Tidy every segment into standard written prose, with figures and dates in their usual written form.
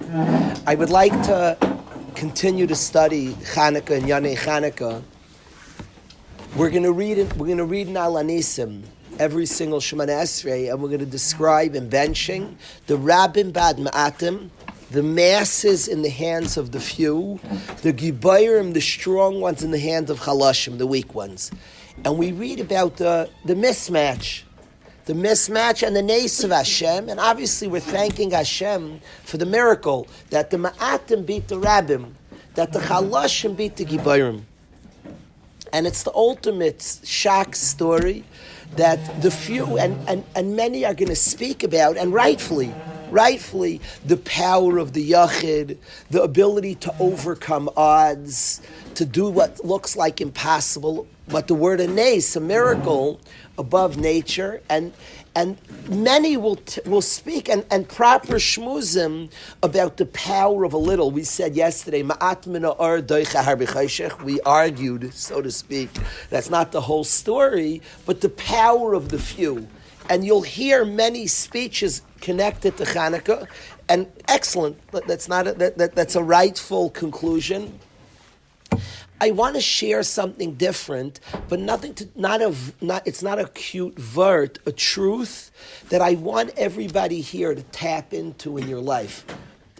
I would like to continue to study Chanukah and Yanei Chanukah. We're going to read it. We're going to read in Al Anisim every single Shemana Esrei, and we're going to describe in benching the Rabbim Bad Ma'atim, the masses in the hands of the few, the Gibayrim, the strong ones, in the hands of Chalashim, the weak ones. And we read about the mismatch. The mismatch and the nace of Hashem, and obviously we're thanking Hashem for the miracle that the Ma'atim beat the Rabbim, that the Chalashim beat the Gibayrim. And it's the ultimate shock story that the few and many are going to speak about, and rightfully, the power of the Yachid, the ability to overcome odds, to do what looks like impossible, but the word anes, a miracle above nature, and many will speak and proper shmuzim about the power of a little. We said yesterday, ma'at min ha'or doicha har b'chayshech. We argued, so to speak, that's not the whole story, but the power of the few. And you'll hear many speeches connected to Chanukah, and excellent. That's a rightful conclusion. I want to share something different, but it's not a cute word, a truth that I want everybody here to tap into in your life.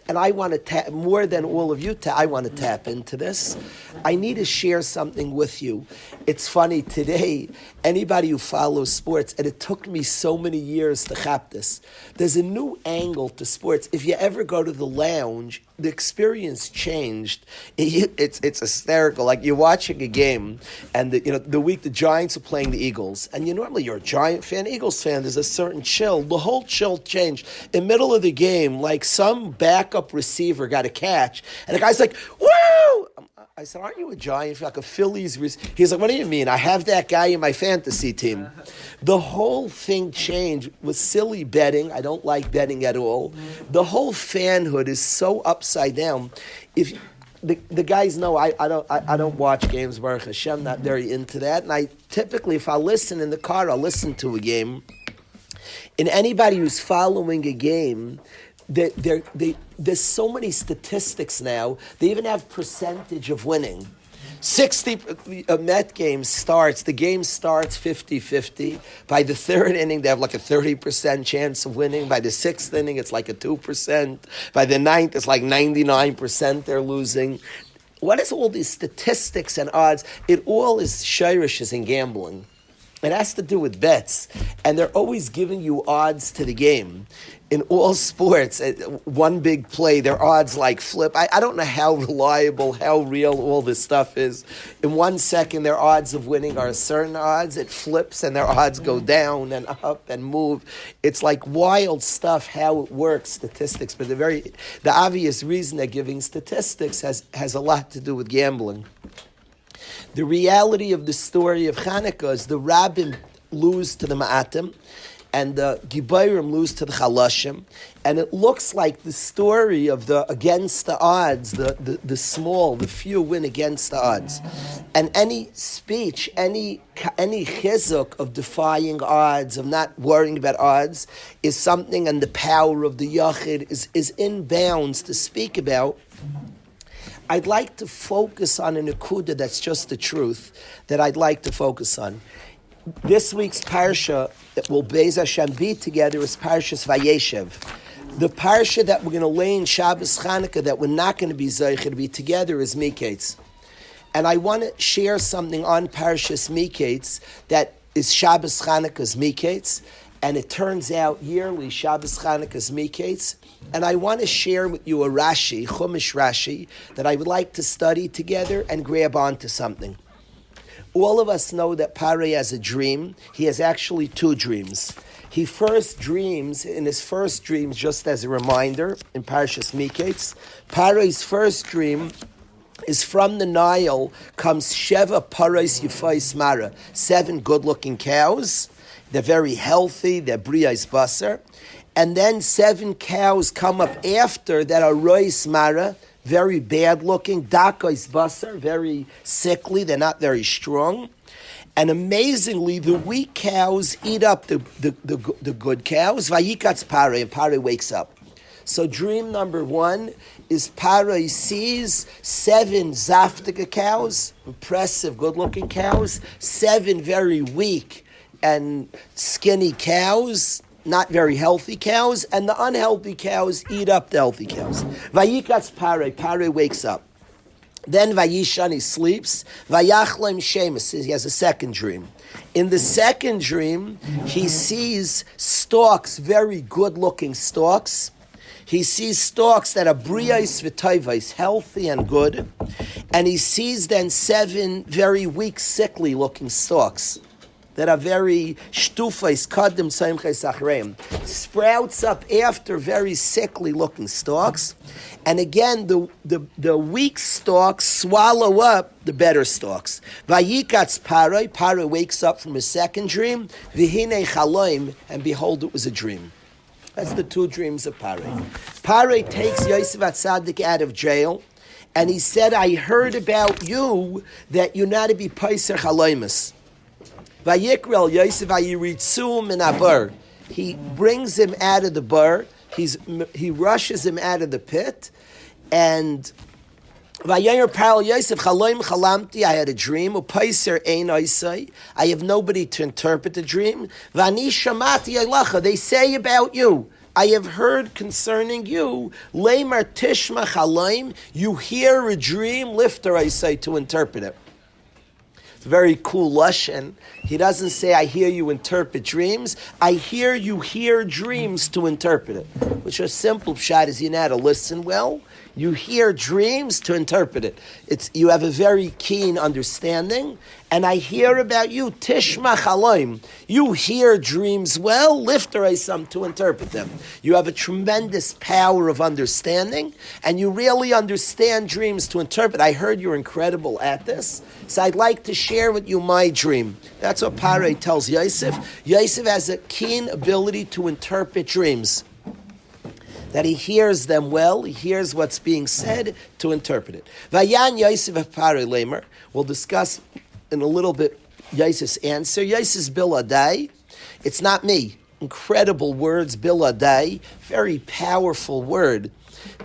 And I want to tap, more than all of you, I want to tap into this. I need to share something with you. It's funny, today, anybody who follows sports, and it took me so many years to chap this, there's a new angle to sports. If you ever go to the lounge, the experience changed. It's hysterical. Like you're watching a game, and the week the Giants are playing the Eagles, and normally you're a Giant fan, Eagles fan. There's a certain chill. The whole chill changed in the middle of the game. Like some backup receiver got a catch, and the guy's like, "Woo!" I said, "Aren't you a Giant fan, like a Phillies?" He's like, "What do you mean? I have that guy in my fantasy team." The whole thing changed with silly betting. I don't like betting at all. The whole fanhood is so upside down. If the guys know, I don't watch games. Baruch Hashem, not very into that. And I typically, if I listen in the car, I'll listen to a game. And anybody who's following a game, there's so many statistics now. They even have percentage of winning. 60, a Met game starts, the game starts 50-50. By the third inning, they have like a 30% chance of winning. By the sixth inning, it's like a 2%. By the ninth, it's like 99% they're losing. What is all these statistics and odds? It all is shirish in gambling. It has to do with bets. And they're always giving you odds to the game. In all sports, one big play, their odds like flip. I don't know how reliable, how real all this stuff is. In 1 second, their odds of winning are certain odds. It flips and their odds go down and up and move. It's like wild stuff how it works, statistics. But the obvious reason they're giving statistics has a lot to do with gambling. The reality of the story of Chanukah is the Rabbim lose to the Ma'atim, and the Gibayrim lose to the Chalashim, and it looks like the story of the against the odds, the small, the few win against the odds. And any speech, any chizuk of defying odds, of not worrying about odds, is something, and the power of the Yachid is in bounds to speak about. I'd like to focus on a nekuda that's just the truth that I'd like to focus on. This week's parsha that will Be'ez Hashem be together is Parshas Vayeshev. The parsha that we're going to lay in Shabbos Chanukah that we're not going to be Zeicher to be together is Miketz. And I want to share something on Parshas Miketz that is Shabbos Chanukah's Miketz. And it turns out yearly Shabbos Chanukah's Miketz. And I want to share with you a Rashi, Chumash Rashi, that I would like to study together and grab onto something. All of us know that Parei has a dream. He has actually two dreams. He first dreams, in his first dreams, just as a reminder, in Parshas Miketz, Parei's first dream is from the Nile comes Sheva Parais Yifais Mara, 7 good-looking cows. They're very healthy, they're Briais Basar. And then 7 cows come up after that are Rois Mara, very bad looking, Dakais Basar, very sickly, they're not very strong. And amazingly, the weak cows eat up the good cows. Vayikatz Parei, and Parei wakes up. So dream number 1 is Paro sees 7 Zaftika cows, impressive, good-looking cows, 7 very weak and skinny cows, not very healthy cows, and the unhealthy cows eat up the healthy cows. Vayikatz Paro wakes up. Then Vayishan, he sleeps. Vayachlem Shemus, he has a second dream. In the second dream, he sees stalks, very good-looking stalks. He sees stalks that are briyais v'toivais, healthy and good. And he sees then 7 very weak, sickly-looking stalks that are very shtufais, kadim saimches achreim. Sprouts up after very sickly-looking stalks. And again, the weak stalks swallow up the better stalks. Vayikatz Paro wakes up from his second dream. V'hinei chaloim, and behold, it was a dream. That's the 2 dreams of Paro. Paro takes Yosef HaTzadik out of jail, and he said, I heard about you that you're not to be paiser chaloimus. Vayikrel Yosef Vayiritzu min habar. He brings him out of the bar. He rushes him out of the pit, and Vayayer Paro Yosef Chaloim Chalamti. I had a dream. Upaiser ein oisai. I have nobody to interpret the dream. Vani shamati elacha. They say about you, I have heard concerning you. Leimar tishma chaloim. You hear a dream. Lifter I say to interpret it. It's a very cool lashon. He doesn't say, I hear you interpret dreams. I hear you hear dreams to interpret it. Which a simple pshat is you know how to listen well. You hear dreams to interpret it. You have a very keen understanding. And I hear about you, tishma chaloim. You hear dreams well, lifter isam to interpret them. You have a tremendous power of understanding, and you really understand dreams to interpret. I heard you're incredible at this, so I'd like to share with you my dream. That's what Paro tells Yosef. Yosef has a keen ability to interpret dreams. That he hears them well, he hears what's being said to interpret it. Vayan Yosef of Paro Lamer. We'll discuss in a little bit Yosef's answer. Yosef's biladai. It's not me. Incredible words, biladai. Very powerful word.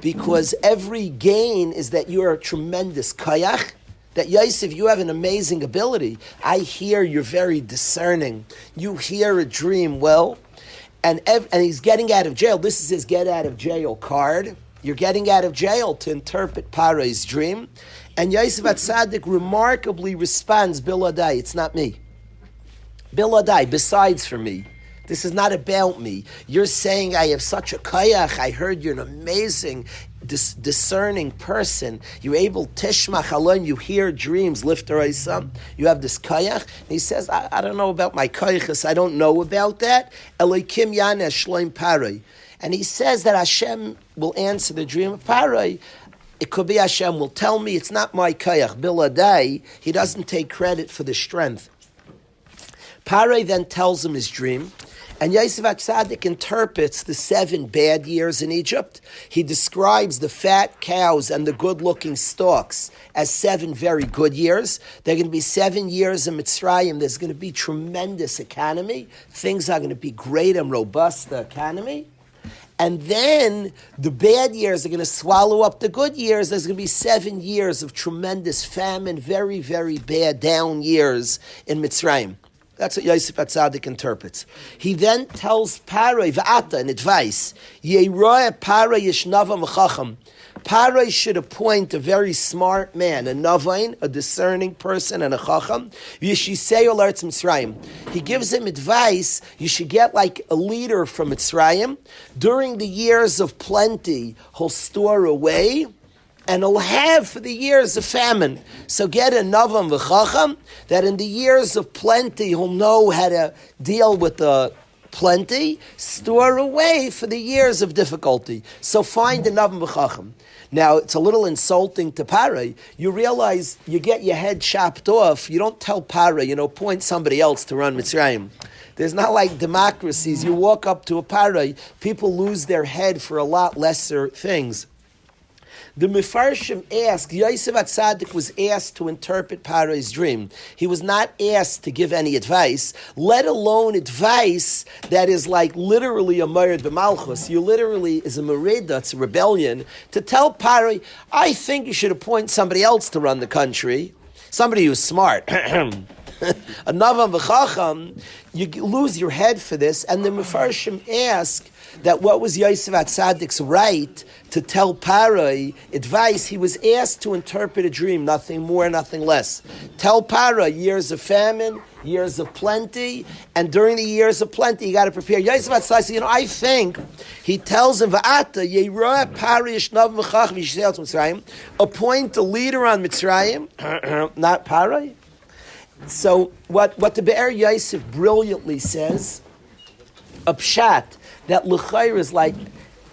Because every gain is that you're a tremendous kayach. That Yosef, you have an amazing ability. I hear you're very discerning. You hear a dream well. And he's getting out of jail. This is his get out of jail card. You're getting out of jail to interpret Paro's dream. And Yosef HaTzadik remarkably responds, Biladai, it's not me. Biladai, besides for me. This is not about me. You're saying I have such a kayach. I heard you're an amazing, discerning person. You're able, tishma chalon, you hear dreams, lifter isam. You have this kayach. And he says, I don't know about my kayachas. I don't know about that. Elokim yanesh shloim Paroi. And he says that Hashem will answer the dream of Paroi. It could be Hashem will tell me it's not my kayach. Biladai, he doesn't take credit for the strength. Paroi then tells him his dream. And Yosef HaTzadik interprets the 7 bad years in Egypt. He describes the fat cows and the good-looking stalks as 7 very good years. There are going to be 7 years in Mitzrayim. There's going to be tremendous economy. Things are going to be great and robust, the economy. And then the bad years are going to swallow up the good years. There's going to be 7 years of tremendous famine, very, very bad down years in Mitzrayim. That's what Yosef HaTzadik interprets. He then tells Paroi, V'ata, an advice, Yeroeh Paroi yishnava mechacham. Paroi should appoint a very smart man, a navain, a discerning person, and a chacham. Yishisei ol Eretz Mitzrayim. He gives him advice, you should get like a leader from Mitzrayim. During the years of plenty, he'll store away, and he'll have for the years of famine. So get a navam v'chacham, that in the years of plenty, he'll know how to deal with the plenty, store away for the years of difficulty. So find a navam v'chacham. Now, it's a little insulting to Paroi. You realize you get your head chopped off. You don't tell Paroi, appoint somebody else to run Mitzrayim. There's not like democracies. You walk up to a Paroi, people lose their head for a lot lesser things. The Mefarshim asked, Yosef HaTzadik was asked to interpret Paro's dream. He was not asked to give any advice, let alone advice that is like literally a Mered B'Malchus. You literally is a Merida, it's a rebellion, to tell Paro, I think you should appoint somebody else to run the country, somebody who's smart. A Navam V'Chacham, you lose your head for this, and the Mefarshim ask that what was Yosef HaTzadik's right to tell Paro advice? He was asked to interpret a dream, nothing more, nothing less. Tell Paro years of famine, years of plenty, and during the years of plenty, you got to prepare. Yosef HaTzadik said, I think, he tells him, V'ata, Yeirah Paro Yishnav V'Chacham Yisrael Mitzrayim, appoint a leader on Mitzrayim, not Paro. So what the Be'er Yosef brilliantly says, a pshat, that l'chayr is like,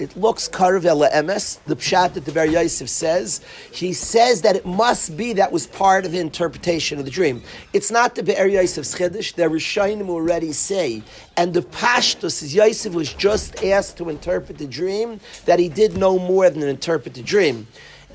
it looks karev el emes, the pshat that the Be'er Yosef says, he says that it must be that was part of the interpretation of the dream. It's not the Be'er Yosef's chiddush, the Rishonim already say, and the pashtus is Yosef was just asked to interpret the dream, that he did no more than interpret the dream.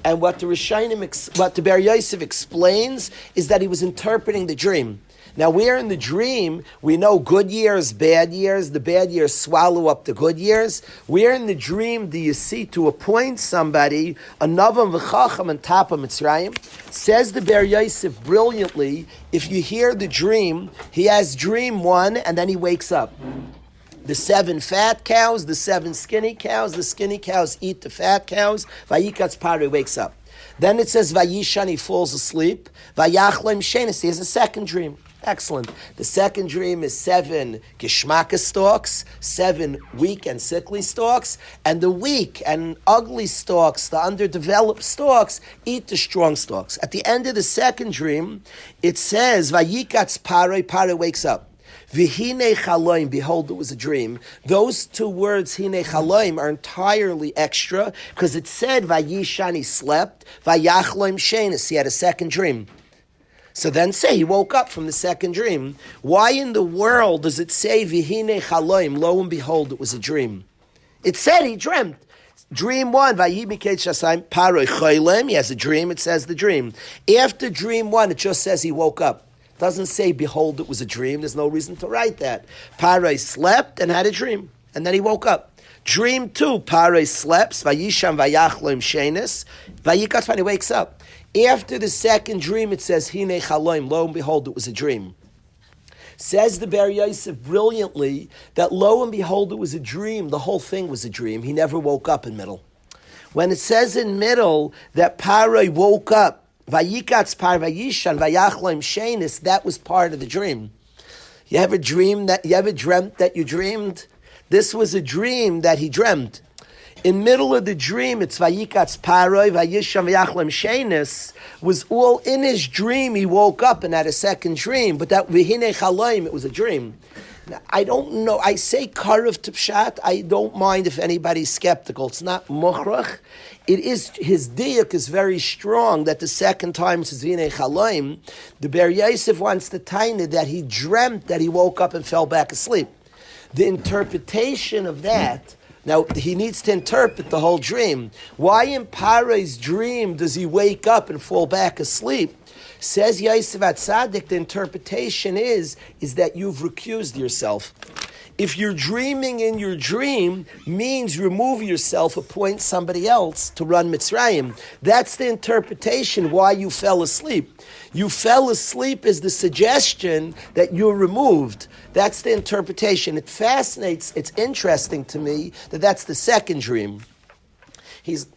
And what the Rishonim, what the Be'er Yosef explains is that he was interpreting the dream. Now, where in the dream, we know good years, bad years, the bad years swallow up the good years. Where in the dream do you see to appoint somebody, a Navam V'Chacham on top of Mitzrayim? Says the Be'er Yosef brilliantly, if you hear the dream, he has dream one, and then he wakes up. The 7 fat cows, the 7 skinny cows, the skinny cows eat the fat cows. Vayikatz Paro wakes up. Then it says Vayishan, he falls asleep. Vayachlem Shenis, he has a second dream. Excellent. The second dream is 7 Geshmaka stalks, 7 weak and sickly stalks, and the weak and ugly stalks, the underdeveloped stalks, eat the strong stalks. At the end of the second dream, it says Vayikatz Paro, Paro wakes up. V'hine chaloim, behold, it was a dream. Those 2 words, hine chaloim, are entirely extra because it said Vayishan, he slept, Vayachloim shenis, he had a second dream. So then say he woke up from the second dream. Why in the world does it say V'hine chaloim? Lo and behold, it was a dream. It said he dreamt. Dream 1, Vayi Miketz Shasayim Paro Choylem, he has a dream, it says the dream. After dream 1, it just says he woke up. Doesn't say, behold, it was a dream. There's no reason to write that. Paro slept and had a dream, and then he woke up. Dream 2, Paro slept, Vayisham Vayachloim Shenis, Vayikatz, when he wakes up. After the second dream, it says, Hine Chaloim, lo and behold, it was a dream. Says the Be'er Yosef brilliantly that lo and behold, it was a dream. The whole thing was a dream. He never woke up in middle. When it says in middle that Paro woke up, Vayikatz Par Vayishan Vayachloim Shenis, that was part of the dream. You ever dreamt that you dreamed? This was a dream that he dreamt. In middle of the dream, it's Vayikatz Paroi, Vayisham V'Yachlam Shenis, was all in his dream. He woke up and had a second dream, but that V'hine Chaloim, it was a dream. Now, I don't know, I say Karev to Pshat, I don't mind if anybody's skeptical. It's not Mochrach. It is, his diuk is very strong that the second time it's V'hine Chaloim. The Be'er Yosef wants to tell you that he dreamt that he woke up and fell back asleep. The interpretation of that, now, he needs to interpret the whole dream. Why in Paro's dream does he wake up and fall back asleep? Says Yosef HaTzadik, the interpretation is that you've recused yourself. If you're dreaming in your dream, means remove yourself, appoint somebody else to run Mitzrayim. That's the interpretation why you fell asleep. You fell asleep is the suggestion that you're removed. That's the interpretation. It fascinates, it's interesting to me that that's the second dream.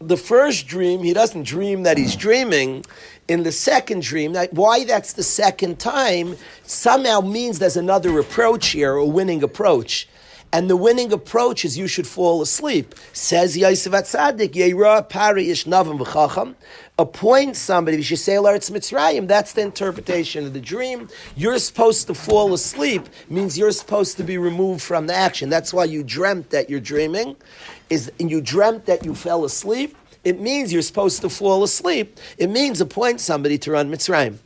The first dream, he doesn't dream that he's dreaming. In the second dream, why that's the second time, somehow means there's another approach here, a winning approach. And the winning approach is you should fall asleep. Says Yosef HaTzadik, Yeirah Pari Ish Navam V'Chacham, appoint somebody, if you say L'Eretz Mitzrayim, that's the interpretation of the dream. You're supposed to fall asleep, means you're supposed to be removed from the action. That's why you dreamt that you're dreaming, and you dreamt that you fell asleep. It means you're supposed to fall asleep. It means appoint somebody to run Mitzrayim.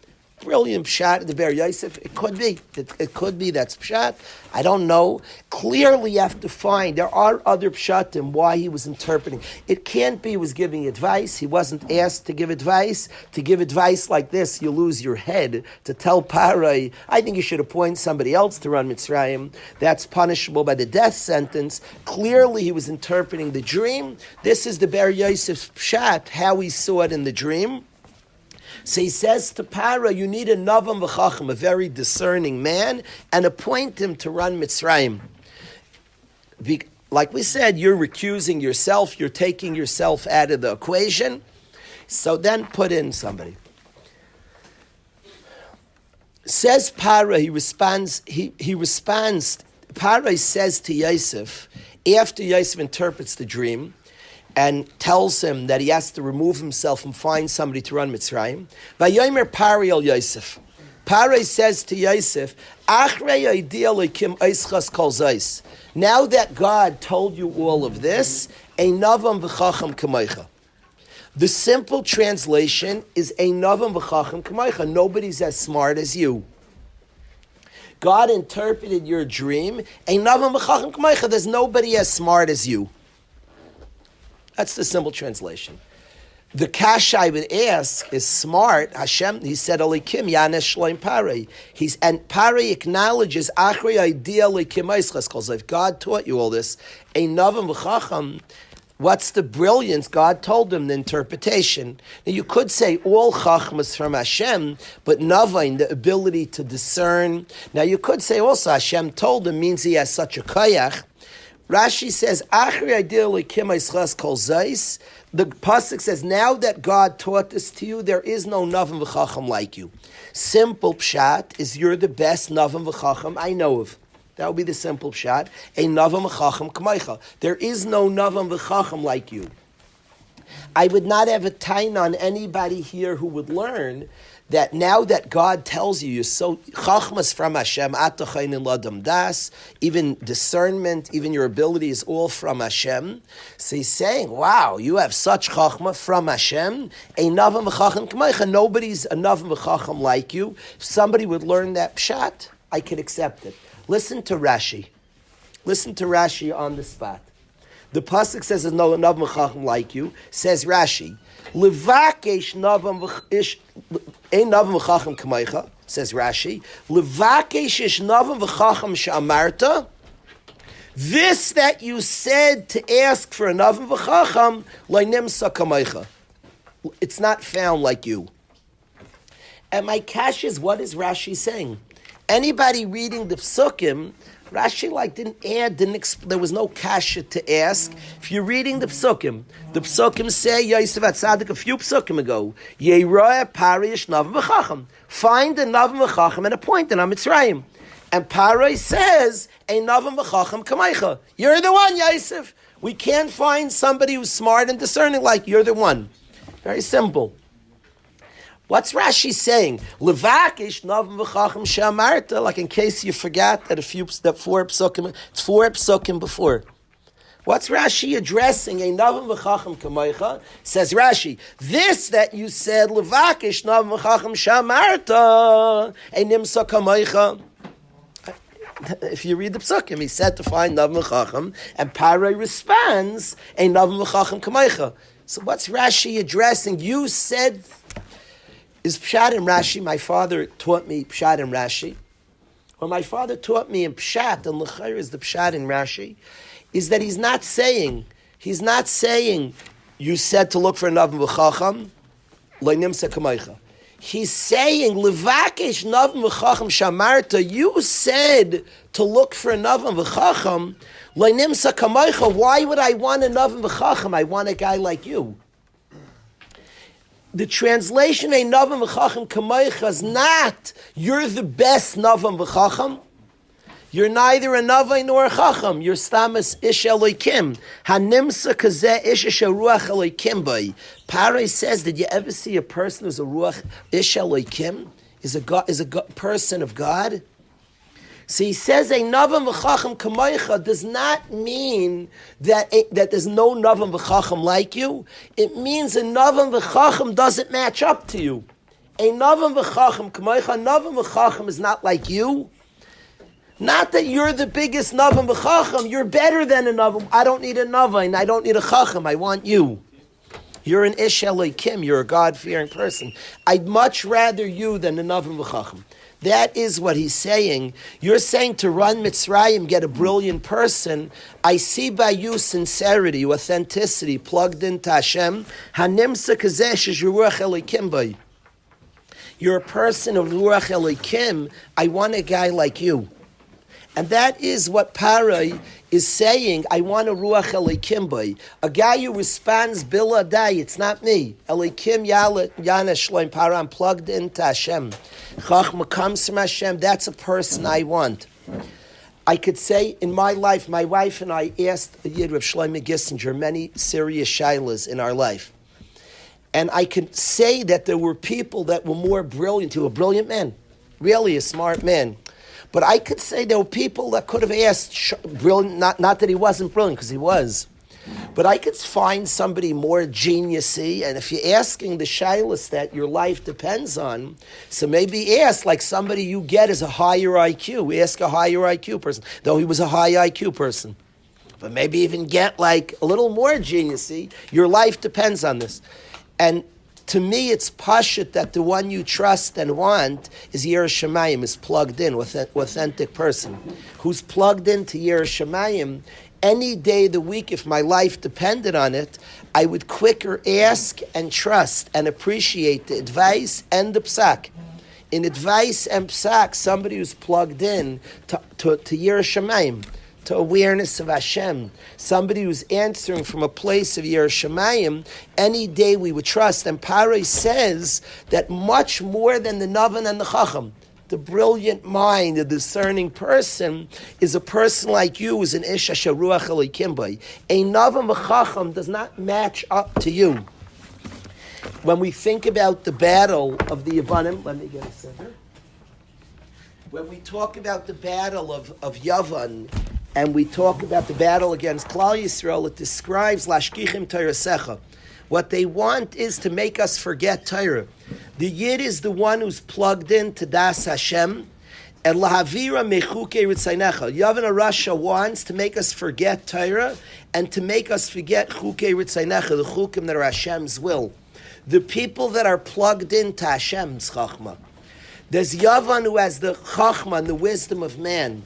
brilliant pshat in the Ber Yosef. It could be. It could be that's pshat. I don't know. Clearly, you have to find there are other pshatim why he was interpreting. It can't be he was giving advice. He wasn't asked to give advice. To give advice like this, you lose your head. To tell Parai, I think you should appoint somebody else to run Mitzrayim. That's punishable by the death sentence. Clearly, he was interpreting the dream. This is the Ber Yosef's pshat, how he saw it in the dream. So he says to Para, you need a Navam v'chacham, a very discerning man, and appoint him to run Mitzrayim. Like we said, you're recusing yourself, you're taking yourself out of the equation. So then put in somebody. Says Para, he responds, Para says to Yosef, after Yosef interprets the dream, and tells him that he has to remove himself and find somebody to run Mitzrayim. Vayomer Pari el Yosef. Pari says to Yosef, Achrei idea lekim eischas kol zais. Now that God told you all of this, einavam v'chacham kamaycha. The simple translation is einavam v'chacham kamaycha. Nobody's as smart as you. God interpreted your dream. Einavam v'chacham kamaycha. There's nobody as smart as you. That's the simple translation. The kasha I would ask is smart. Hashem, he said, Alikim Yanesh Shloim Pari. And Pari acknowledges, Achrei idea Alikim Eischas Kol Zayv. God taught you all this. Einavam v'chacham. What's the brilliance? God told him the interpretation. Now you could say all chachmas from Hashem, but navain, the ability to discern. Now you could say also Hashem told him means he has such a koyach. Rashi says, Achri ideally kimayschas kol zais. The pasuk says, now that God taught this to you, there is no Navam v'chacham like you. Simple pshat is you're the best Navam v'chacham I know of. That would be the simple pshat. A Navam v'chacham k'maycha. There is no Navam v'chacham like you. I would not have a tain on anybody here who would learn that now that God tells you, you're so chachmas from Hashem, atachayin in ladam das, even discernment, even your ability is all from Hashem. So he's saying, wow, you have such chachma from Hashem, a navam v'chacham k'maycha, nobody's a navam v'chacham like you. If somebody would learn that pshat, I could accept it. Listen to Rashi. Listen to Rashi on the spot. The pasuk says there's no navam v'chacham like you. Says Rashi, levakesh navam v'chish ein navam v'chacham k'maycha, says Rashi, levakesh ish navam v'chacham she'amarta, this that you said to ask for a navam v'chacham, lo'nimsa k'maycha. It's not found like you. And my kash is, what is Rashi saying? Anybody reading the psukim, Rashi didn't add, there was no kasha to ask. If you're reading the psukim say, Yosef HaTzadik a few psukim ago, Yeroeh Parish Navam V'chacham. Find a Navam V'chacham and appoint an Mitzrayim. And Parai says, a Navam V'chacham Kamaycha. You're the one, Yosef. We can't find somebody who's smart and discerning like you're the one. Very simple. What's Rashi saying? Levakish navam v'chacham she'amarta. Like in case you forgot that four psukim before. What's Rashi addressing? A navam v'chacham kamaycha. Says Rashi, this that you said levakish navam v'chacham she'amarta a nimsa kamaycha. If you read the psukim, he said to find navam v'chacham, and Parai responds a navam v'chacham kamaycha. So what's Rashi addressing? You said. Is Pshat and Rashi, my father taught me Pshat and Rashi. When my father taught me in Pshat, and L'chair is the Pshat and Rashi, is that he's not saying, you said to look for a Navam V'chacham, Lo'nimsa Kamaycha. He's saying, Levakesh Navam V'chacham Shamarta, you said to look for a Navam V'chacham, Lo'nimsa Kamaycha, why would I want a Navam V'chacham? I want a guy like you. The translation, a Navam V'chacham Kamaycha, is not, you're the best Navam V'chacham. You're neither a Navai nor a Chacham. You're Stamas Ish Eloikim. Hanimsa Kazeh Ish Ruach Eloikim Bai. Parai says, did you ever see a person who's a Ruach Ish Eloikim? Is a person of God? So he says a Navam V'chacham Kamaycha does not mean that there's no Navam V'chacham like you. It means a Navam V'chacham doesn't match up to you. A Navam v'chacham k'moicha, Navam v'chacham is not like you. Not that you're the biggest Navam v'chacham, you're better than a Navam. I don't need a Navam, I don't need a chacham, I want you. You're an Ish Elokim, you're a God-fearing person. I'd much rather you than a Navam v'chacham. That is what he's saying. You're saying to run Mitzrayim, get a brilliant person. I see by you sincerity, authenticity, plugged into Hashem. Hanimsa kazesh is Ruach Elokim by. You're a person of Ruach Elokim. I want a guy like you. And that is what Parai is saying. I want a Ruach Elokim by. A guy who responds Bila Dai, it's not me. Elokim Yana Shloim Parai, I'm plugged into Hashem. Chachma comes from Hashem, that's a person I want. I could say in my life, my wife and I asked Yid Rav Shlomo Gissinger many serious shaylas in our life. And I can say that there were people that were more brilliant, who were brilliant men, really a smart man. But I could say there were people that could have asked, brilliant, not that he wasn't brilliant, because he was. But I could find somebody more geniusy, and if you're asking the shaylas that your life depends on, so maybe ask like somebody you get is a higher IQ. Ask a higher IQ person, though he was a high IQ person. But maybe even get like a little more geniusy. Your life depends on this. And to me, it's pashut that the one you trust and want is Yerei Shemayim, is plugged in, with an authentic person. Who's plugged into Yerei Shemayim, any day of the week, if my life depended on it, I would quicker ask and trust and appreciate the advice and the psak. In advice and psak, somebody who's plugged in to Yerei Shemayim, to awareness of Hashem, somebody who's answering from a place of Yerei Shemayim, any day we would trust. And Parai says that much more than the Navan and the Chacham, the brilliant mind, the discerning person, is a person like you, who's an Ish Asher Ruach Elokim by. A Navan v'Chacham does not match up to you. When we think about the battle of the Yavanim, let me get a second. When we talk about the battle of Yavan, and we talk about the battle against Klal Yisrael, it describes Lashkichim Torah. What they want is to make us forget Torah. The Yid is the one who's plugged in to Das Hashem, and Lahavira Mechukei Ritzaynecha. Yavan Rasha wants to make us forget Torah and to make us forget Chukei Ritzaynecha, the Chukim that are Hashem's will. The people that are plugged into Hashem's Chachma. There's Yavan who has the Chachma and the wisdom of man.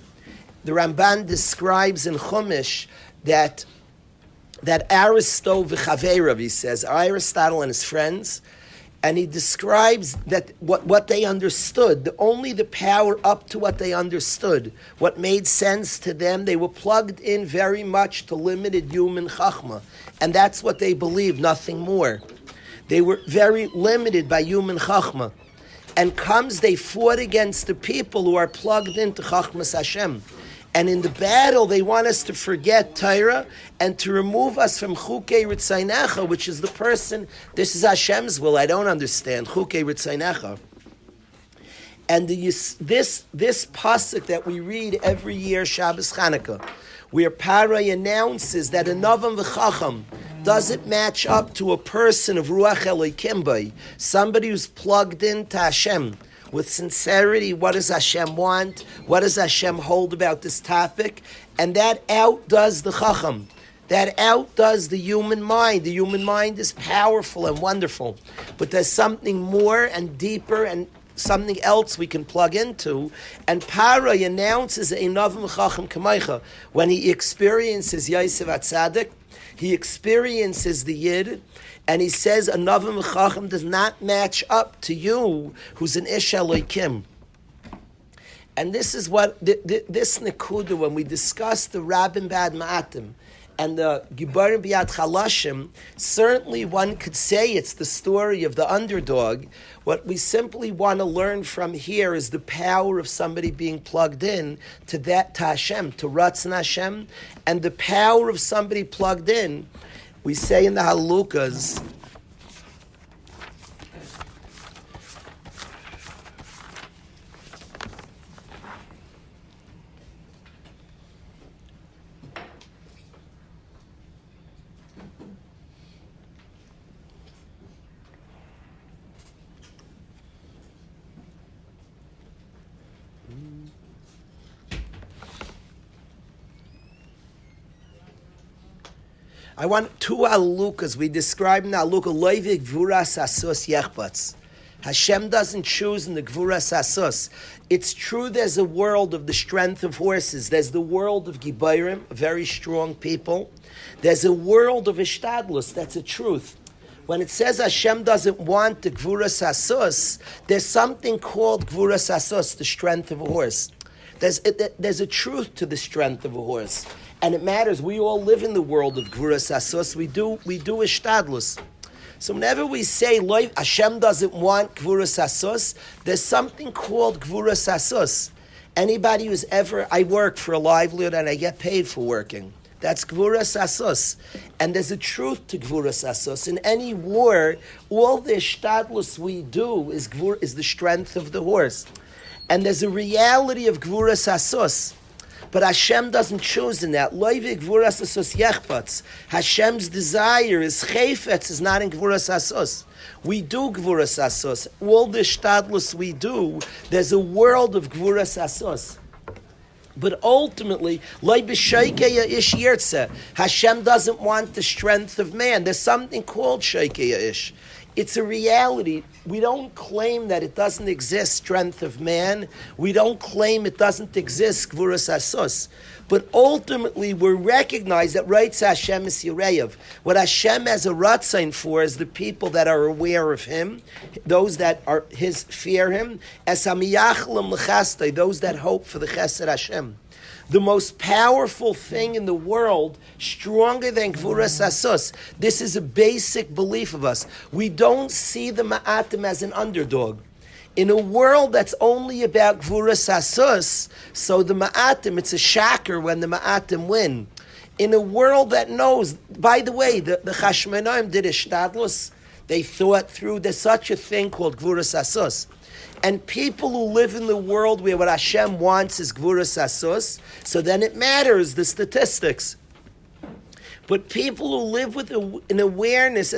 The Ramban describes in Chumash that Aristotle v'chaveirav, he says, Aristotle and his friends, and he describes that what they understood, only the power up to what they understood, what made sense to them, they were plugged in very much to limited human chachma, and that's what they believed, nothing more. They were very limited by human chachma, and they fought against the people who are plugged into chachmas Hashem. And in the battle, they want us to forget Torah and to remove us from Chukei Ritzaynecha, which is the person, this is Hashem's will, I don't understand, Chukei Ritzaynecha. And this pasuk that we read every year, Shabbos Chanukah, where Parai announces that a Navam v'Chacham doesn't match up to a person of Ruach Elokim by, somebody who's plugged into Hashem. With sincerity, what does Hashem want? What does Hashem hold about this topic? And that outdoes the Chacham. That outdoes the human mind. The human mind is powerful and wonderful. But there's something more and deeper and something else we can plug into. And Parai announces a Navim Chacham Kamaycha. When he experiences Yosef HaTzadik, he experiences the Yid, and he says, a Navim Chacham does not match up to you, who's an Ish Elokim. And this is what, this Nekuda, when we discuss the Rabbim Bad Ma'atim, and the Gibarim B'Yad Chalashim, certainly one could say it's the story of the underdog. What we simply want to learn from here is the power of somebody being plugged in to Hashem, to Ratzon Hashem, and the power of somebody plugged in. We say in the Halukas, I want two Alukas. We describe in Aluka, Loive Gvuras Asus Yechbatz. Hashem doesn't choose in the Gvuras Asus. It's true there's a world of the strength of horses. There's the world of Gibayrim, very strong people. There's a world of Ishtadlus. That's a truth. When it says Hashem doesn't want the Gvuras Asus, there's something called Gvuras Asus, the strength of a horse. There's a truth to the strength of a horse. And it matters. We all live in the world of Gvuras Asus. We do Ishtadlus. So whenever we say Hashem doesn't want Gvuras Asus, there's something called Gvuras Asus. Anybody who's ever, I work for a livelihood and I get paid for working. That's Gvuras Asus. And there's a truth to Gvuras Asus. In any war, all the Ishtadlus we do is the strength of the horse. And there's a reality of Gvuras Asus. But Hashem doesn't choose in that. Loive Gvuras Asus Yechpatz. Hashem's desire is Chayfetz, is not in Gvuras Asus. We do Gvuras Asus. All the Shtadlus we do, there's a world of Gvuras Asus. But ultimately, Hashem doesn't want the strength of man. There's something called Shaikeya Ish. It's a reality. We don't claim that it doesn't exist, strength of man. We don't claim it doesn't exist, Gvuras Asus. But ultimately, we recognize that Reitz Hashem is Yireyev. What Hashem has a ratzain for is the people that are aware of Him, those that are His fear Him, as Hamiyachlam L'chastai, those that hope for the Chesed Hashem. The most powerful thing in the world, stronger than Gvuras Asus. This is a basic belief of us. We don't see the Ma'atim as an underdog. In a world that's only about Gvuras Asus, so the Ma'atim, it's a shaker when the Ma'atim win. In a world that knows, by the way, the Chashmonaim did a shtadlus. They thought through, there's such a thing called Gvuras Asus. And people who live in the world where what Hashem wants is Gvuras Asus, so then it matters, the statistics. But people who live with an awareness,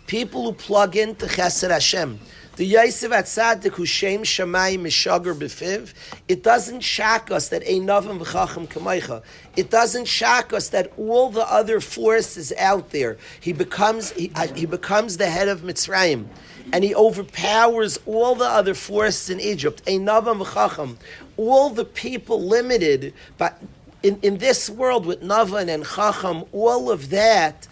people who plug into Chesed Hashem, the Yosef Atzadik who Shem Shamayim Mishagar B'fiv, it doesn't shock us that Einavim V'chacham Kamaycha. It doesn't shock us that all the other forces out there, he becomes the head of Mitzrayim, and he overpowers all the other forces in Egypt. Einavim V'chacham, all the people limited, but in this world with Navan and Chacham, all of that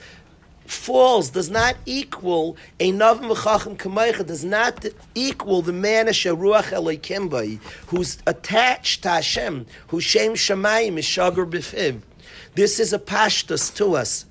falls, does not equal a Navim V'chacham Kamaycha, does not equal the man Asher Ruach Elokim Bai, who's attached to Hashem, who Shem Shamayim is Shagar B'fiv. This is a pashtus to us.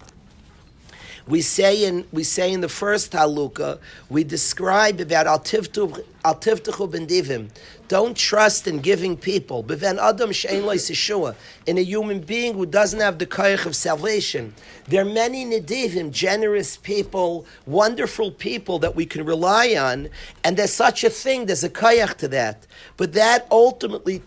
We say in the first Haluka, we describe about Al Tivtuchu B'ndivim. Don't trust in giving people. B'ven Adam she'ein lo yeshua. In a human being who doesn't have the koyach of salvation. There are many nedivim, generous people, wonderful people that we can rely on, and there's such a thing, there's a koyach to that. But that ultimately,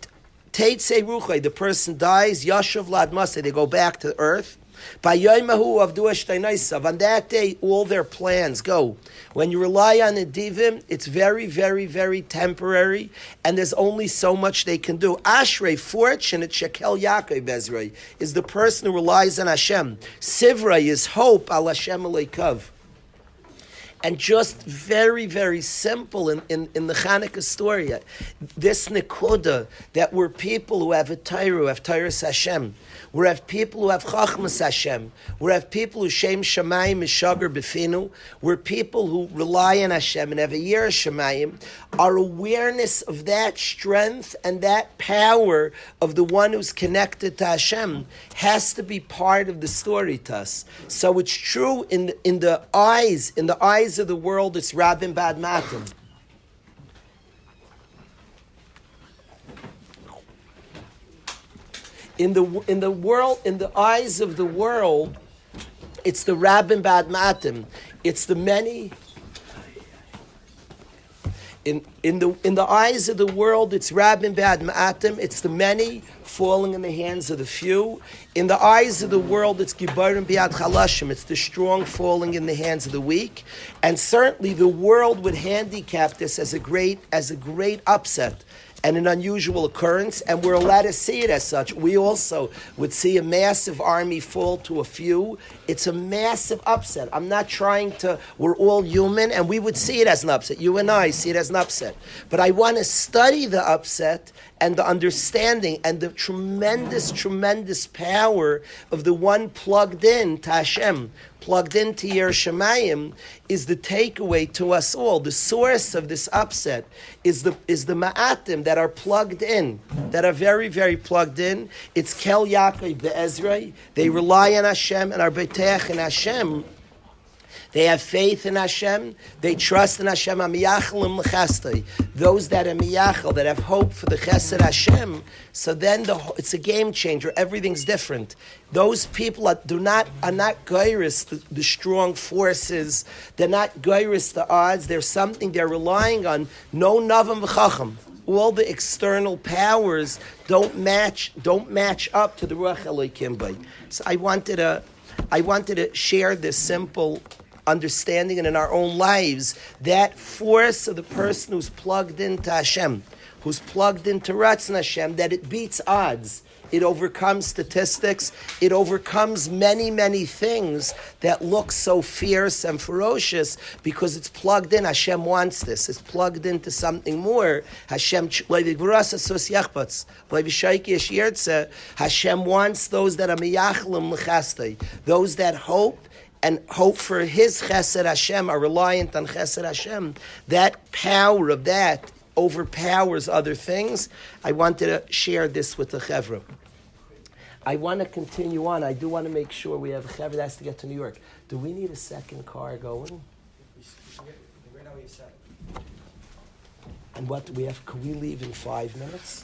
Teitzei Ruchai, the person dies, Yashav Ladmaseh, they go back to earth. On that day, all their plans go. When you rely on a divim, it's very, very, very temporary, and there's only so much they can do. Ashrei, fortunate, Shekel Yaakov Bezrei, is the person who relies on Hashem. Sivrei is hope, al Hashem Aleikav. And just very, very simple in the Chanukah story, this Nekuda, that we're people who have a Torah, who have Torah's Hashem. We have people who have Chachmas Hashem. We have people who Shem Shamayim is Shagar B'finu. We're people who rely on Hashem and have a Yirah Shamayim. Our awareness of that strength and that power of the one who's connected to Hashem has to be part of the story to us. So it's true in the eyes of the world, it's Rabin Bad Matam. In the world, in the eyes of the world, it's the Rabin Bad Matam. It's the many. In the eyes of the world, it's Rabin Bad Matam. It's the many falling in the hands of the few. In the eyes of the world, it's Gibarim Biad Chalashim. It's the strong falling in the hands of the weak. And certainly, the world would handicap this as a great upset. and an unusual occurrence, and we're allowed to see it as such. We also would see a massive army fall to a few. It's a massive upset. I'm not trying to, we're all human, and we would see it as an upset. You and I see it as an upset. But I want to study the upset and the understanding and the tremendous, tremendous power of the one plugged in to Hashem, plugged into Yer Shemayim, is the takeaway to us all. The source of this upset is the ma'atim that are plugged in, that are very, very plugged in. It's Kel Yaakov the Ezra. They rely on Hashem and are beteach in Hashem. They have faith in Hashem. They trust in Hashem. Those that are miyachal, that have hope for the chesed Hashem. So then it's a game changer. Everything's different. Those people are not geiris, the strong forces. They're not geiris, the odds. There's something they're relying on. No navam v'chacham. All the external powers don't match up to the Ruach Elokim Bay. So I wanted to share this simple understanding, and in our own lives, that force of the person who's plugged into Hashem, who's plugged into Ratzon Hashem, that it beats odds. It overcomes statistics. It overcomes many, many things that look so fierce and ferocious because it's plugged in. Hashem wants this. It's plugged into something more. Hashem wants those that are miyachlim l'chastai, those that hope and hope for His chesed Hashem, are reliant on chesed Hashem. That power of that overpowers other things. I wanted to share this with the chevra. I want to continue on. I do want to make sure we have a chevra that has to get to New York. Do we need a second car going? And what do we have? Can we leave in 5 minutes?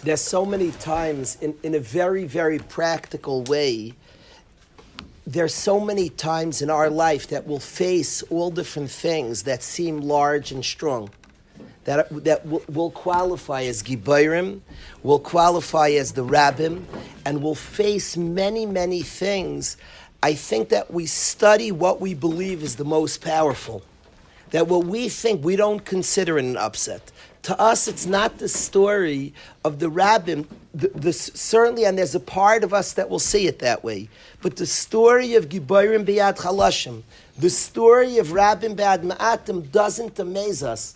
There's so many times in a very, very practical way, there's so many times in our life that we'll face all different things that seem large and strong, that will qualify as Gibayrim, will qualify as the Rabbim, and will face many, many things. I think that we study what we believe is the most powerful, that what we think we don't consider an upset. To us, it's not the story of the Rabbim, certainly, and there's a part of us that will see it that way, but the story of Gibayrim B'yad Chalashim, the story of Rabbim B'yad Ma'atim doesn't amaze us.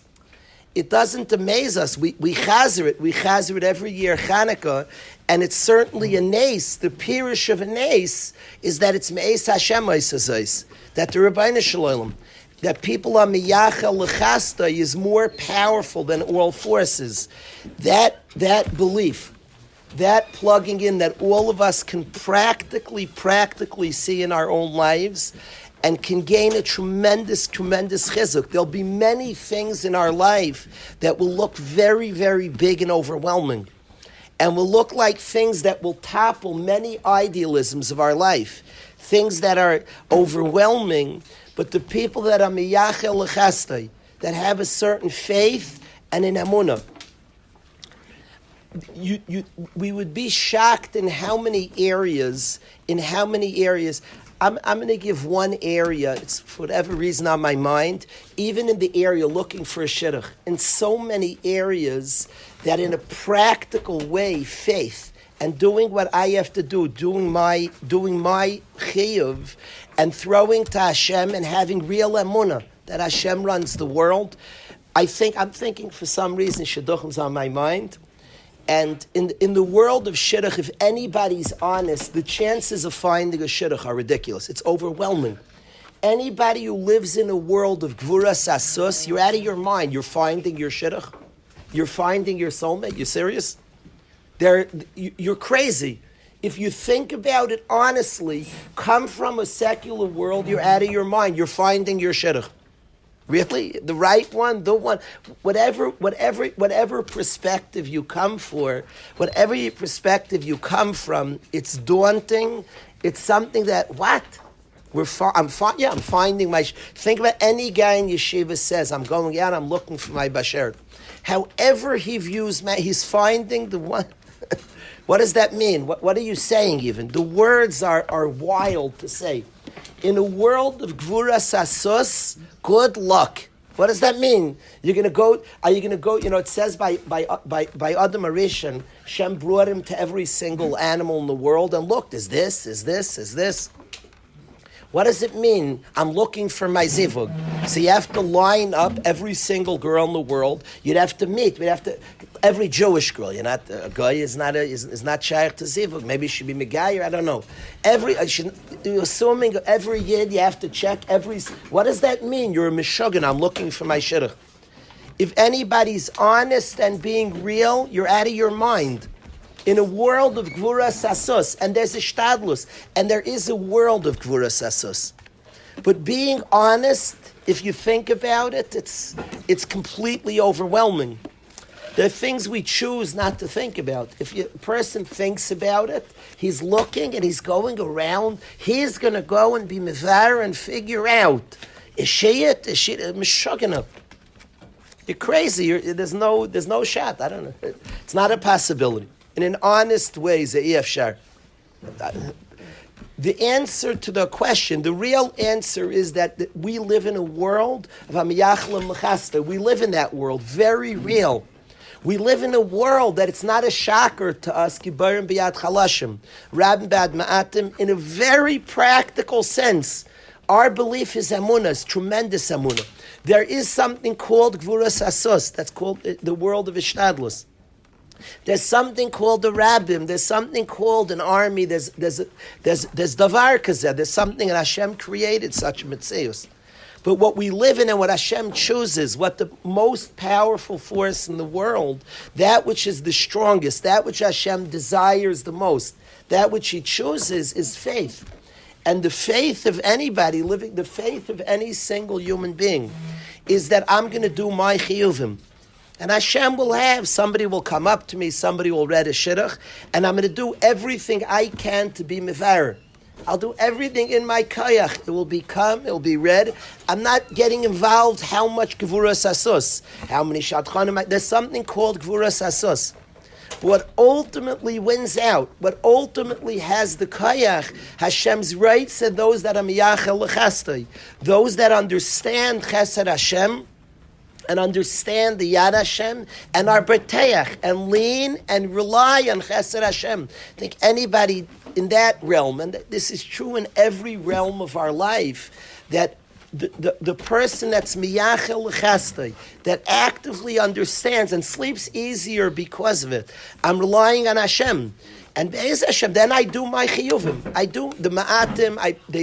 It doesn't amaze us. We chazer it. We chazer it every year, Chanukah, and it's certainly a nace. The pirush of a nace is that it's me'es Hashem oisazos, that the Rabbeinu Shalom, that people are miyachal l'chasta is more powerful than all forces. That belief, that plugging in, that all of us can practically see in our own lives, and can gain a tremendous chizuk. There'll be many things in our life that will look very, very big and overwhelming, and will look like things that will topple many idealisms of our life, things that are overwhelming. But the people that are miyachel l'chastai, that have a certain faith and an emunah, we would be shocked in how many areas. I'm going to give one area, it's for whatever reason on my mind, even in the area looking for a shidduch. In so many areas that in a practical way, faith, and doing what I have to do, doing my chiyuv, and throwing to Hashem and having real emunah that Hashem runs the world. I'm thinking for some reason shidduchim's on my mind. And in the world of shidduch, if anybody's honest, the chances of finding a shidduch are ridiculous. It's overwhelming. Anybody who lives in a world of gvuras asus, you're out of your mind. You're finding your shidduch. You're finding your soulmate. You're serious? You're crazy. If you think about it honestly, come from a secular world, you're out of your mind. You're finding your shidduch. Really? The right one, the one, whatever perspective you come for, whatever perspective you come from, it's daunting. It's something that, what? I'm finding my, think about any guy in yeshiva says, I'm going out, I'm looking for my basher. However he views, he's finding the one. What does that mean? What are you saying even? The words are wild to say. In a world of gvuras asus, good luck. What does that mean? Are you going to go, it says by Adam Arishan, Shem brought him to every single animal in the world and looked, is this? What does it mean? I'm looking for my zivug. So you have to line up every single girl in the world. You'd have to meet. Every Jewish girl. You're not a guy is not shaykh to zivug. Maybe she should be megayer. I don't know. You're assuming every yid you have to check every. What does that mean? You're a mishuggin. I'm looking for my shidduch. If anybody's honest and being real, you're out of your mind. In a world of gvuras asus, and there's a shtadlus, and there is a world of gvuras asus. But being honest, if you think about it, it's completely overwhelming. There are things we choose not to think about. If a person thinks about it, he's looking and he's going around, he's going to go and be mevar and figure out, is she it? Is she mishuggana? You're crazy. There's no shot. I don't know. It's not a possibility. In an honest way, Ze'ef the answer to the question, the real answer is that we live in a world of Hamiyachlam L'chasta. We live in that world, very real. We live in a world that it's not a shocker to us, Kibarim B'yad Chalashim, Rabim B'yad Ma'atim, in a very practical sense. Our belief is emunah, is tremendous emunah. There is something called Gvuras Asus, that's called the world of Ishtadlus. There's something called the rabbim. There's something called an army. There's davar kazeh. There's something that Hashem created, such a mitzius. But what we live in and what Hashem chooses, what the most powerful force in the world, that which is the strongest, that which Hashem desires the most, that which He chooses is faith. And the faith of anybody living, the faith of any single human being, is that I'm going to do my chiyuvim. And Hashem will have, somebody will come up to me, somebody will read a shidduch, and I'm going to do everything I can to be mevar. I'll do everything in my kayach. It will be read. I'm not getting involved how much gvuras asus, how many shatchanim. There's something called gvuras asus. What ultimately wins out, what ultimately has the kayach, Hashem's rights, and those that are miyachel l'chastoi, those that understand chesed Hashem, and understand the Yad Hashem, and are b'teach, and lean and rely on Chesed Hashem. I think anybody in that realm, and this is true in every realm of our life, that the person that's miyachel l'chastoi, that actively understands and sleeps easier because of it. I'm relying on Hashem. And Be'ez Hashem, then I do my chiyuvim. I do the ma'atim,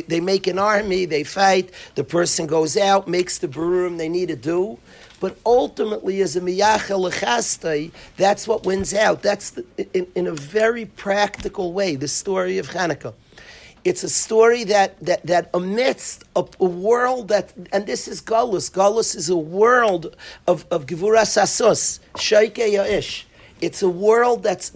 they make an army, they fight, the person goes out, makes the berurim they need to do. But ultimately, as a miyachel l'chastoi, that's what wins out. That's in a very practical way, the story of Chanukah. It's a story that amidst a world that, and this is Galus. Galus is a world of Gevuras Asus, Shaykei Ya'ish. It's a world that's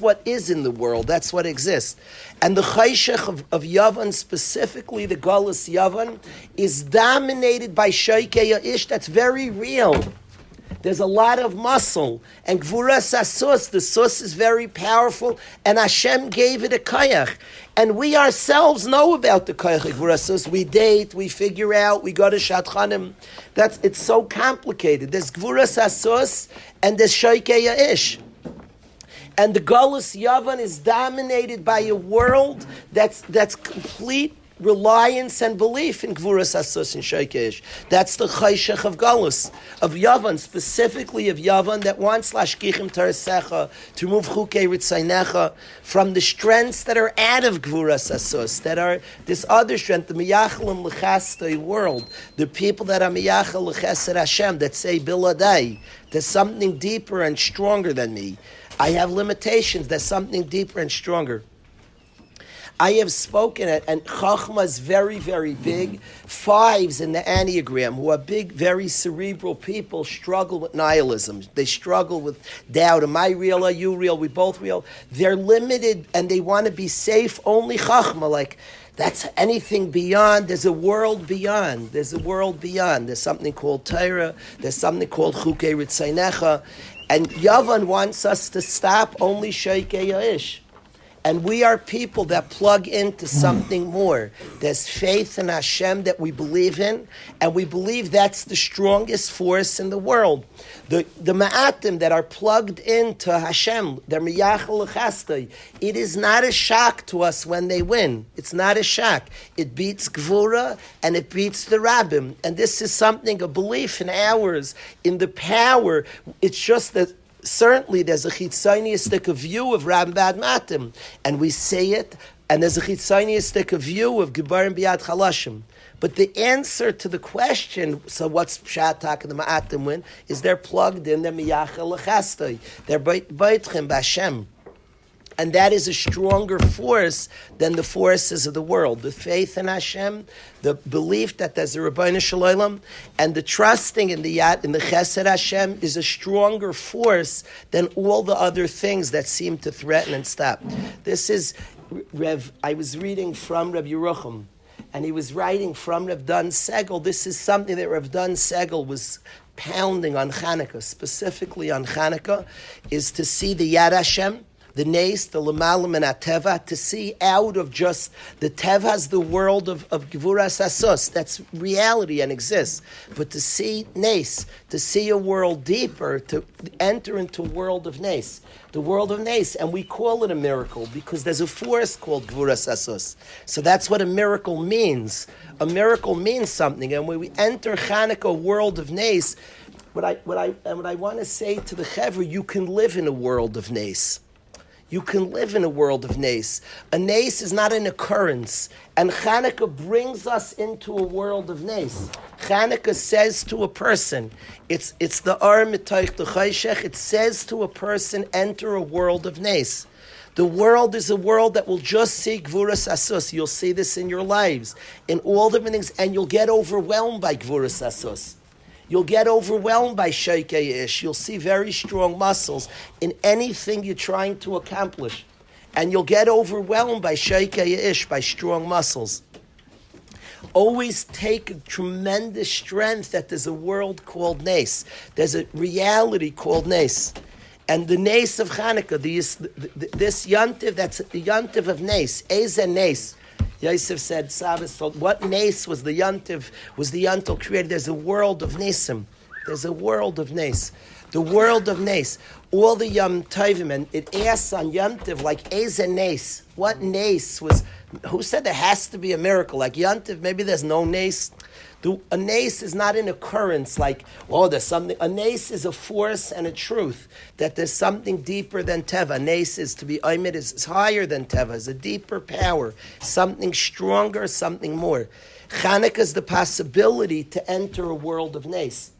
what is in the world. That's what exists. And the Chayshech of Yavan, specifically the Galus Yavan, is dominated by Shaykei Ya'ish. That's very real. There's a lot of muscle. And Gvuras Asus, the sus is very powerful, and Hashem gave it a koyach. And we ourselves know about the koyach of Gvuras Asus. We date, we figure out, we go to Shatchanim. It's so complicated. There's Gvuras Asus and there's Shoykei Ya'ish. And the Galus Yavan is dominated by a world that's complete reliance and belief in Gvuras Asus and Shoykei. That's the Chayshech of Galus, of Yavan, specifically of Yavan, that wants Lashkichim Tarasecha, to remove Chukei Ritzainecha from the strengths that are out of Gvuras Asus, that are this other strength, the Miyachalim L'chastei world, the people that are Miyachal L'chesed Hashem, that say Biladai, there's something deeper and stronger than me. I have limitations, there's something deeper and stronger. I have spoken at, and Chachma is very, very big. Fives in the Enneagram, who are big, very cerebral people, struggle with nihilism. They struggle with doubt. Am I real? Are you real? We both real? They're limited and they want to be safe. Only Chachma, like, that's anything beyond. There's a world beyond. There's a world beyond. There's something called Torah. There's something called Chukei Ritzainecha. And Yavan wants us to stop only Shoykei Ya'ish. And we are people that plug into something more. There's faith in Hashem that we believe in, and we believe that's the strongest force in the world. The Ma'atim that are plugged into Hashem, they're Miyachal L'chastei. It is not a shock to us when they win. It's not a shock. It beats Gvura and it beats the Rabbim. And this is something, a belief in ours, in the power. It's just that certainly there's a chitzoniistic view of Rambad Matim, and we say it, and there's a chitzoniistic view of Gebarim B'yad Chalashim. But the answer to the question, so what's Pshat and the Ma'atim win, is they're plugged in, they're Miyachal L'chastei, they're Beitchem B'Hashem. And that is a stronger force than the forces of the world. The faith in Hashem, the belief that there's a Rabbeinu Shalom, and the trusting in the Chesed Hashem is a stronger force than all the other things that seem to threaten and stop. This is Rev. I was reading from Reb Yerucham, and he was writing from Rev Dan Segel. This is something that Rev Dan Segel was pounding on Chanukah, specifically on Chanukah, is to see the Yad Hashem, the Nes, the Lamalim and Ateva, to see out of just the Teva's the world of Gvuras Asus. That's reality and exists. But to see Nes, to see a world deeper, to enter into a world of Nes. The world of Nes, and we call it a miracle because there's a force called Gvuras Asus. So that's what a miracle means. A miracle means something. And when we enter Chanukah, world of Nes, what I want to say to the Chevra, you can live in a world of Nes. You can live in a world of Nes. A Nes is not an occurrence. And Chanukah brings us into a world of Nes. Chanukah says to a person, it's the Ar Mitoich the Chayshech, it says to a person, enter a world of Nes. The world is a world that will just see Gvuras Asus. You'll see this in your lives, in all different things, and you'll get overwhelmed by Gvuras Asus. You'll get overwhelmed by Shoykei Ya'ish. You'll see very strong muscles in anything you're trying to accomplish. And you'll get overwhelmed by Shoykei Ya'ish, by strong muscles. Always take a tremendous strength that there's a world called Nes. There's a reality called Nes. And the Nes of Chanukah, this Yantiv, that's the Yantiv of Nes. Ezen Nes. Yosef said, Shabbos told, what Nes was the Yantiv created? There's a world of Nesim. There's a world of Nes. The world of Nes. All the Yom Tovim, and it asks on Yantiv, like, Eze Nes. What Nes was, who said there has to be a miracle? Like Yantiv, maybe there's no Nes. A Nes is not an occurrence like, oh, there's something. A Nes is a force and a truth, that there's something deeper than Teva. Nes is to be Oimid, is higher than Teva, is a deeper power, something stronger, something more. Chanukah is the possibility to enter a world of Nes.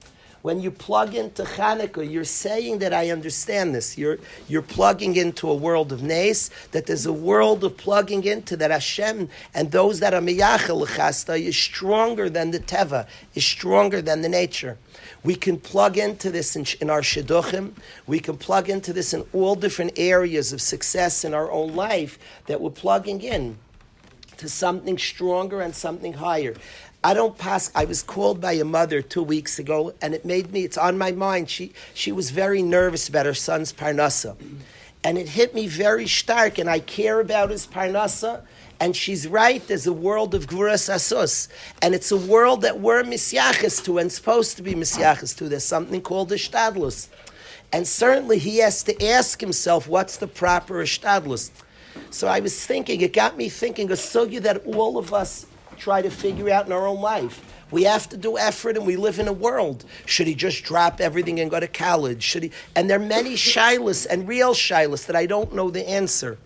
When you plug into Chanukah, you're saying that I understand this. You're plugging into a world of Nes, that there's a world of plugging into, that Hashem and those that are Miyachal L'chastei is stronger than the Teva, is stronger than the nature. We can plug into this in our Shidduchim. We can plug into this in all different areas of success in our own life, that we're plugging in to something stronger and something higher. I don't pass. I was called by a mother 2 weeks ago, and it's on my mind. She was very nervous about her son's parnasa. And it hit me very stark, and I care about his parnasa. And she's right, there's a world of Gvuras Asus. And it's a world that we're misyachas to and supposed to be misyachas to. There's something called ishtadlus. And certainly he has to ask himself, what's the proper ishtadlus? So I was thinking, it got me thinking, a sugya that all of us try to figure out in our own life. We have to do effort, and we live in a world. Should he just drop everything and go to college? Should he? And there are many shilas and real shilas that I don't know the answer.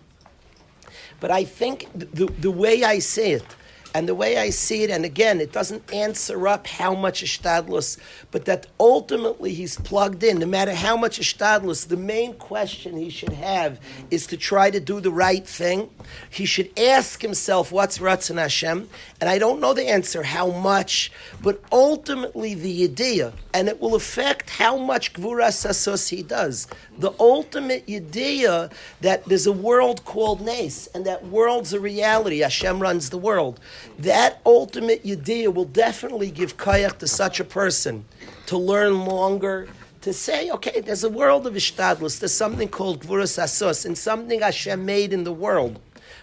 But I think the way I see it, and again, it doesn't answer up how much ishtadlus, but that ultimately he's plugged in. No matter how much ishtadlus, the main question he should have is to try to do the right thing. He should ask himself, what's Ratzon Hashem? And I don't know the answer, how much, but ultimately the idea, and it will affect how much Gvuras Asos he does. The ultimate idea that there's a world called Nes, and that world's a reality. Hashem runs the world. That ultimate idea will definitely give koyach to such a person to learn longer, to say, okay, there's a world of ishtadlus, there's something called Gvuras Asos, and something Hashem made in the world.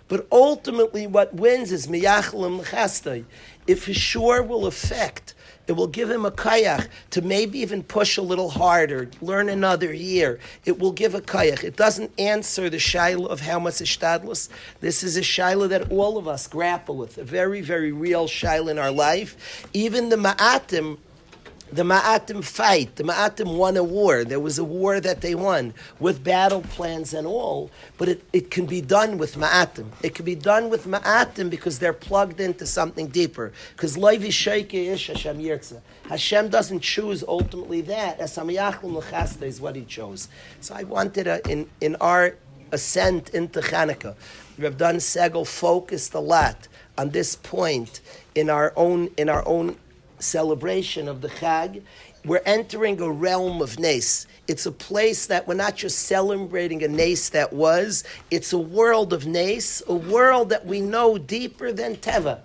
But ultimately what wins is miyachlim chastay. If his shore will affect, it will give him a kayach to maybe even push a little harder, learn another year. It will give a kayach. It doesn't answer the shaila of how much ishtadlus. This is a shaila that all of us grapple with, a very, very real shaila in our life. Even the ma'atim fight. The Ma'atim won a war. There was a war that they won with battle plans and all, but it can be done with Ma'atim. It can be done with Ma'atim because they're plugged into something deeper. Because Leivi Sheike Ish Hashem Yirtza. Hashem doesn't choose ultimately that. Esamiyachlim L'chasta is what he chose. So I wanted in our ascent into Chanukah, Rav Dan Segel focused a lot on this point in our own celebration of the Chag. We're entering a realm of Nes. It's a place that we're not just celebrating a Nes that was, it's a world of Nes, a world that we know deeper than Teva,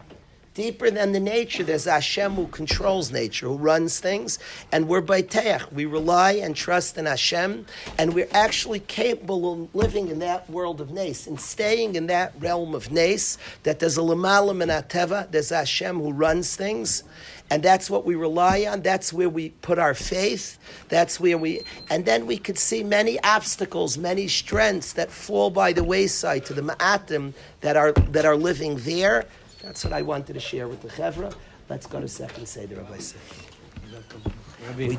deeper than the nature. There's Hashem who controls nature, who runs things, and we're Baiteach. We rely and trust in Hashem, and we're actually capable of living in that world of Nes, and staying in that realm of Nes, that there's a Lamalam in Teva, there's Hashem who runs things, and that's what we rely on. That's where we put our faith. And then we could see many obstacles, many strengths that fall by the wayside to the Ma'atim that are living there. That's what I wanted to share with the Chevra. Let's go to second Seder, Rabbi.